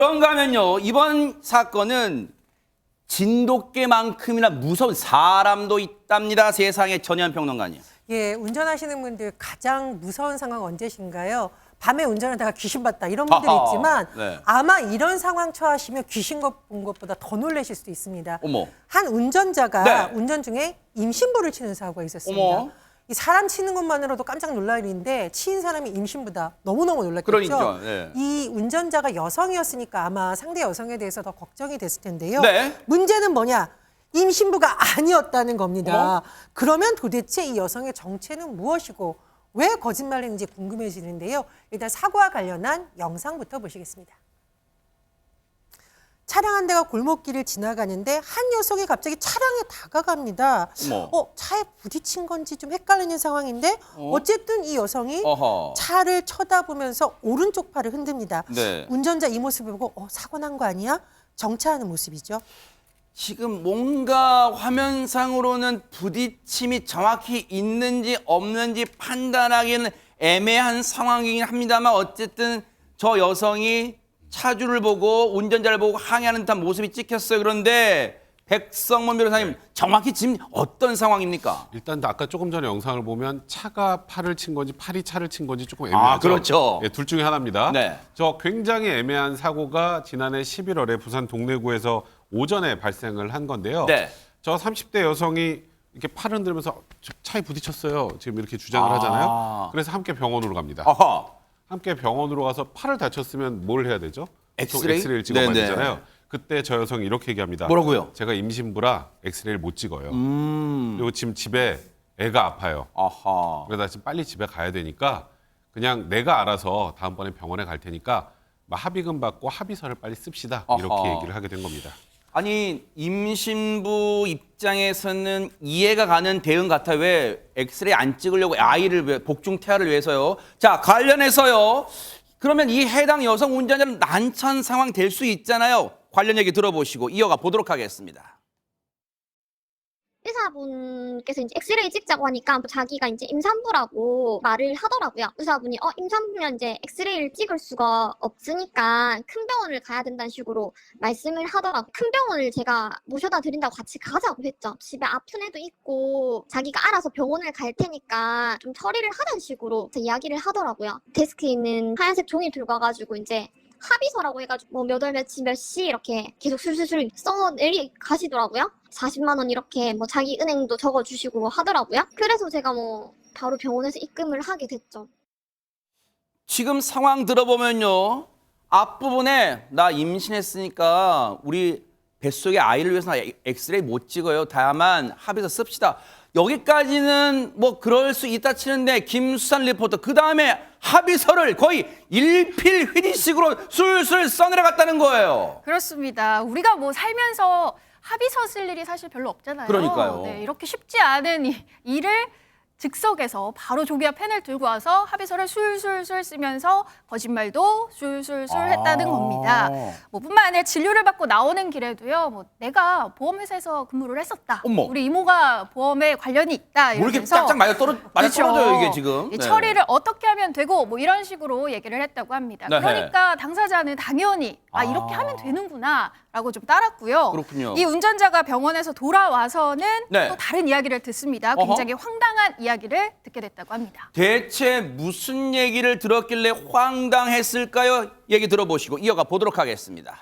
그런가 하면요, 이번 사건은 진돗개만큼이나 무서운 사람도 있답니다. 세상의 전현 평론가님. 예, 운전하시는 분들 가장 무서운 상황 언제신가요? 밤에 운전하다가 귀신 봤다 이런 분들이 있지만 네. 아마 이런 상황 처하시면 귀신 본 것보다 더 놀라실 수도 있습니다. 어머. 한 운전자가 네. 운전 중에 임신부를 치는 사고가 있었습니다. 어머. 이 사람 치는 것만으로도 깜짝 놀랄 일인데 치인 사람이 임신부다. 너무너무 놀랐겠죠. 그러니까, 네. 이 운전자가 여성이었으니까 아마 상대 여성에 대해서 더 걱정이 됐을 텐데요. 네. 문제는 뭐냐? 임신부가 아니었다는 겁니다. 어머. 그러면 도대체 이 여성의 정체는 무엇이고 왜 거짓말했는지 궁금해지는데요. 일단 사고와 관련한 영상부터 보시겠습니다. 차량 한 대가 골목길을 지나가는데 한 녀석이 갑자기 차량에 다가갑니다. 어머. 차에 부딪힌 건지 좀 헷갈리는 상황인데 어쨌든 이 여성이 어허. 차를 쳐다보면서 오른쪽 팔을 흔듭니다. 네. 운전자 이 모습을 보고 사고 난 거 아니야? 정차하는 모습이죠. 지금 뭔가 화면상으로는 부딪힘이 정확히 있는지 없는지 판단하기는 애매한 상황이긴 합니다만 어쨌든 저 여성이 차주를 보고 운전자를 보고 항의하는 듯한 모습이 찍혔어요. 그런데 백성문 변호사님, 정확히 지금 어떤 상황입니까? 일단 아까 조금 전에 영상을 보면 차가 팔을 친 건지 팔이 차를 친 건지 조금 애매하죠. 그렇죠. 예, 둘 중에 하나입니다. 네. 저 굉장히 애매한 사고가 지난해 11월에 부산 동래구에서 오전에 발생을 한 건데요. 네. 저 30대 여성이 이렇게 팔을 흔들면서 차에 부딪혔어요. 지금 이렇게 주장을 하잖아요. 그래서 함께 병원으로 갑니다. 어허. 함께 병원으로 가서 팔을 다쳤으면 뭘 해야 되죠? 보통 엑스레이? 엑스레이를 찍어봐야 네네. 되잖아요. 그때 저 여성이 이렇게 얘기합니다. 뭐라고요? 제가 임신부라 엑스레이를 못 찍어요. 그리고 지금 집에 애가 아파요. 아하. 그래서 나 지금 빨리 집에 가야 되니까 그냥 내가 알아서 다음번에 병원에 갈 테니까 합의금 받고 합의서를 빨리 씁시다. 이렇게 아하. 얘기를 하게 된 겁니다. 아니, 임신부 입장에서는 이해가 가는 대응 같아요. 왜 엑스레이 안 찍으려고 아이를 위해, 복중 태아를 위해서요. 자, 관련해서요. 그러면 이 해당 여성 운전자는 난처한 상황 될 수 있잖아요. 관련 얘기 들어보시고 이어가 보도록 하겠습니다. 의사분께서 이제 엑스레이 찍자고 하니까 자기가 이제 임산부라고 말을 하더라고요. 의사분이 임산부면 이제 엑스레이를 찍을 수가 없으니까 큰 병원을 가야 된다는 식으로 말씀을 하더라고요. 큰 병원을 제가 모셔다 드린다고 같이 가자고 했죠. 집에 아픈 애도 있고 자기가 알아서 병원을 갈 테니까 좀 처리를 하는 식으로 이야기를 하더라고요. 데스크에 있는 하얀색 종이 들고 와가지고 이제 합의서라고 해가지고 몇 월 며칠 몇 시 이렇게 계속 술술술 써내리 가시더라고요. 40만 원 이렇게 자기 은행도 적어주시고 하더라고요. 그래서 제가 바로 병원에서 입금을 하게 됐죠. 지금 상황 들어보면요. 앞부분에 나 임신했으니까 우리 뱃속의 아이를 위해서 나 엑스레이 못 찍어요. 다만 합의서 씁시다. 여기까지는 그럴 수 있다 치는데 김수산 리포터 그다음에 합의서를 거의 일필휘리식으로 술술 써내려갔다는 거예요. 그렇습니다. 우리가 살면서 합의서 쓸 일이 사실 별로 없잖아요. 그러니까요. 네, 이렇게 쉽지 않은 일을 즉석에서 바로 종이와 펜을 들고 와서 합의서를 술술술 쓰면서 거짓말도 술술술 했다는 겁니다. 뿐만 아니라 진료를 받고 나오는 길에도요. 내가 보험회사에서 근무를 했었다. 어머. 우리 이모가 보험에 관련이 있다. 뭐 이렇게 이러면서 짝짝 맞아 떨어져요 이게 지금. 이 처리를 어떻게 하면 되고 이런 식으로 얘기를 했다고 합니다. 네. 그러니까 당사자는 당연히 이렇게 하면 되는구나 라고 좀 따랐고요. 그렇군요. 이 운전자가 병원에서 돌아와서는 네. 또 다른 이야기를 듣습니다. 굉장히 황당한 이야기를 듣게 됐다고 합니다. 대체 무슨 얘기를 들었길래 황당했을까요? 얘기 들어보시고 이어가 보도록 하겠습니다.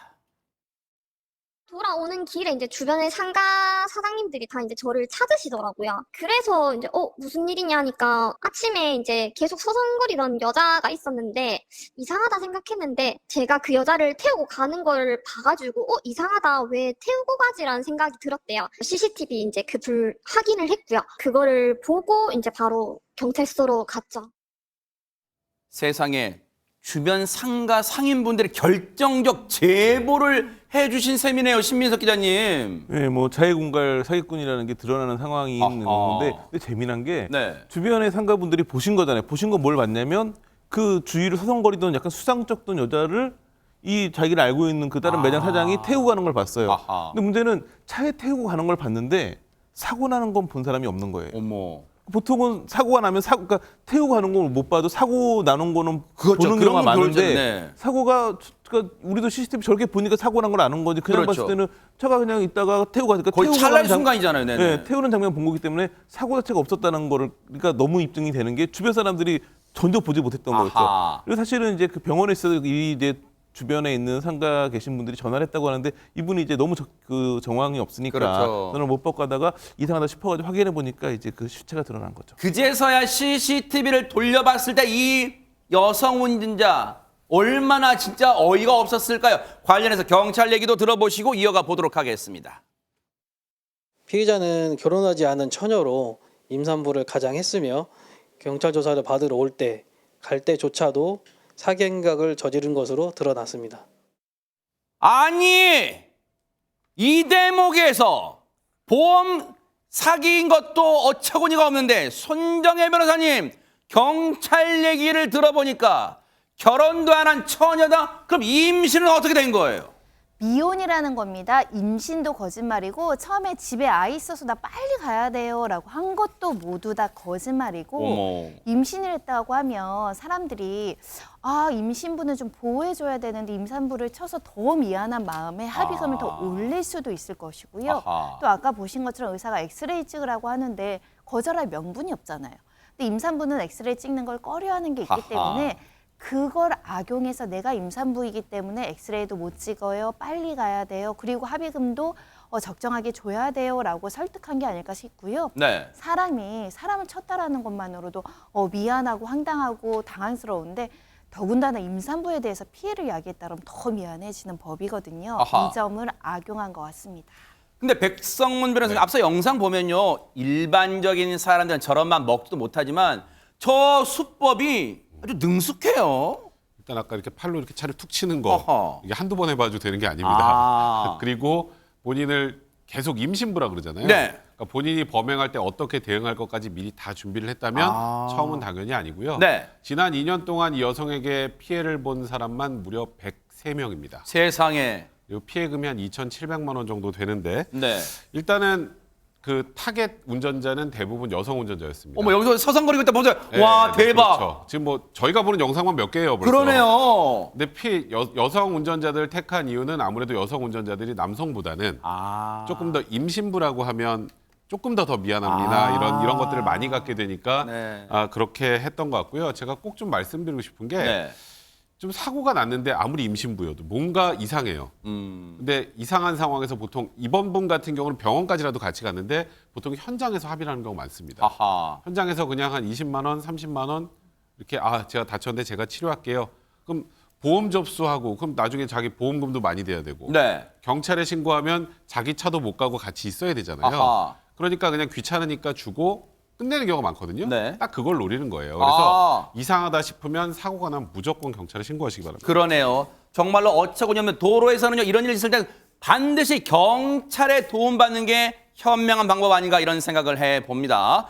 돌아오는 길에 이제 주변의 상가 사장님들이 다 이제 저를 찾으시더라고요. 그래서 이제 무슨 일이냐 하니까 아침에 이제 계속 서성거리던 여자가 있었는데 이상하다 생각했는데 제가 그 여자를 태우고 가는 걸 봐가지고 이상하다 왜 태우고 가지라는 생각이 들었대요. CCTV 이제 그 불 확인을 했고요. 그거를 보고 이제 바로 경찰서로 갔죠. 세상에 주변 상가 상인분들의 결정적 제보를 해주신 셈이네요. 신민석 기자님. 네, 자해공갈 사기꾼이라는 게 드러나는 상황이 있는 건데 근데 재미난 게 네. 주변의 상가분들이 보신 거잖아요. 보신 건 뭘 봤냐면 그 주위를 서성거리던 약간 수상쩍던 여자를 이 자기를 알고 있는 그 다른 매장 사장이 태우고 가는 걸 봤어요. 아하. 근데 문제는 차에 태우고 가는 걸 봤는데 사고 나는 건 본 사람이 없는 거예요. 어머. 보통은 사고가 나면 그러니까 태우고 가는 걸 못 봐도 사고 나는 거는 그렇죠. 보는 그런 경우가 건 많은데 네. 사고가 그러니까 우리도 CCTV 저렇게 보니까 사고 난 걸 아는 거지. 그냥 그렇죠. 봤을 때는 차가 그냥 있다가 태우고 가니까 거의 태우고 찰나의 가는 순간이잖아요. 네네. 네, 태우는 장면 본 거기 때문에 사고 자체가 없었다는 거를 그러니까 너무 입증이 되는 게 주변 사람들이 전혀 보지 못했던 아하. 거였죠. 그리고 사실은 이제 그 병원에 있어 이 이제 주변에 있는 상가 계신 분들이 전화를 했다고 하는데 이분이 이제 너무 그 정황이 없으니까 그렇죠. 전화를 못 받고 하다가 이상하다 싶어가지고 확인해 보니까 이제 그 시체가 드러난 거죠. 그제서야 CCTV를 돌려봤을 때 이 여성 운전자 얼마나 진짜 어이가 없었을까요? 관련해서 경찰 얘기도 들어보시고 이어가 보도록 하겠습니다. 피의자는 결혼하지 않은 처녀로 임산부를 가장했으며 경찰 조사를 받으러 올 때 갈 때조차도 사기 행각을 저지른 것으로 드러났습니다. 아니 이 대목에서 보험 사기인 것도 어처구니가 없는데 손정혜 변호사님 경찰 얘기를 들어보니까 결혼도 안 한 처녀다? 그럼 임신은 어떻게 된 거예요? 미혼이라는 겁니다. 임신도 거짓말이고 처음에 집에 아이 있어서 나 빨리 가야 돼요 라고 한 것도 모두 다 거짓말이고 어머. 임신을 했다고 하면 사람들이 아 임신부는 좀 보호해줘야 되는데 임산부를 쳐서 더 미안한 마음에 합의금을 더 올릴 수도 있을 것이고요. 아하. 또 아까 보신 것처럼 의사가 엑스레이 찍으라고 하는데 거절할 명분이 없잖아요. 근데 임산부는 엑스레이 찍는 걸 꺼려하는 게 있기 아하. 때문에 그걸 악용해서 내가 임산부이기 때문에 엑스레이도 못 찍어요. 빨리 가야 돼요. 그리고 합의금도 적정하게 줘야 돼요. 라고 설득한 게 아닐까 싶고요. 네. 사람이 사람을 쳤다라는 것만으로도 미안하고 황당하고 당황스러운데 더군다나 임산부에 대해서 피해를 야기했다면 더 미안해지는 법이거든요. 아하. 이 점을 악용한 것 같습니다. 근데 백성문 변호사님 네. 앞서 영상 보면요. 일반적인 사람들은 저런 맘 먹지도 못하지만 저 수법이 아주 능숙해요. 일단 아까 이렇게 팔로 이렇게 차를 툭 치는 거 어허. 이게 한두 번 해봐도 되는 게 아닙니다. 아. 그리고 본인을 계속 임신부라 그러잖아요. 네. 그러니까 본인이 범행할 때 어떻게 대응할 것까지 미리 다 준비를 했다면 아. 처음은 당연히 아니고요. 네. 지난 2년 동안 이 여성에게 피해를 본 사람만 무려 103명입니다. 세상에. 그리고 피해금이 한 2,700만 원 정도 되는데 네. 일단은 그 타겟 운전자는 대부분 여성 운전자였습니다. 어머 여기서 서성거리고 있다 보세요. 네, 와 네, 대박. 그렇죠. 지금 뭐 저희가 보는 영상만 몇 개예요. 벌써. 그러네요. 근데 여성 운전자들을 택한 이유는 아무래도 여성 운전자들이 남성보다는 아. 조금 더 임신부라고 하면 조금 더 미안합니다. 아. 이런 것들을 많이 갖게 되니까 네. 그렇게 했던 것 같고요. 제가 꼭 좀 말씀드리고 싶은 게 좀 네. 사고가 났는데 아무리 임신부여도 뭔가 이상해요. 근데 이상한 상황에서 보통 이번 분 같은 경우는 병원까지라도 같이 갔는데 보통 현장에서 합의를 하는 경우가 많습니다. 아하. 현장에서 그냥 한 20만 원, 30만 원 이렇게 제가 다쳤는데 제가 치료할게요. 그럼 보험 접수하고 그럼 나중에 자기 보험금도 많이 돼야 되고 네. 경찰에 신고하면 자기 차도 못 가고 같이 있어야 되잖아요. 아하. 그러니까 그냥 귀찮으니까 주고 끝내는 경우가 많거든요. 네. 딱 그걸 노리는 거예요. 그래서 아. 이상하다 싶으면 사고가 나면 무조건 경찰에 신고하시기 바랍니다. 그러네요. 정말로 어처구니없는 도로에서는요 이런 일이 있을 때 반드시 경찰의 도움받는 게 현명한 방법 아닌가 이런 생각을 해봅니다.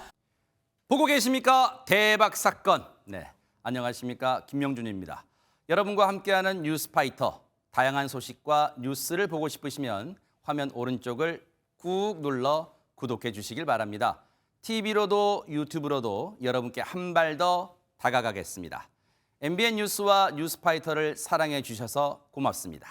보고 계십니까? 대박 사건. 네, 안녕하십니까? 김명준입니다. 여러분과 함께하는 뉴스파이터. 다양한 소식과 뉴스를 보고 싶으시면 화면 오른쪽을 꾹 눌러 구독해 주시길 바랍니다. TV로도 유튜브로도 여러분께 한 발 더 다가가겠습니다. MBN 뉴스와 뉴스파이터를 사랑해 주셔서 고맙습니다.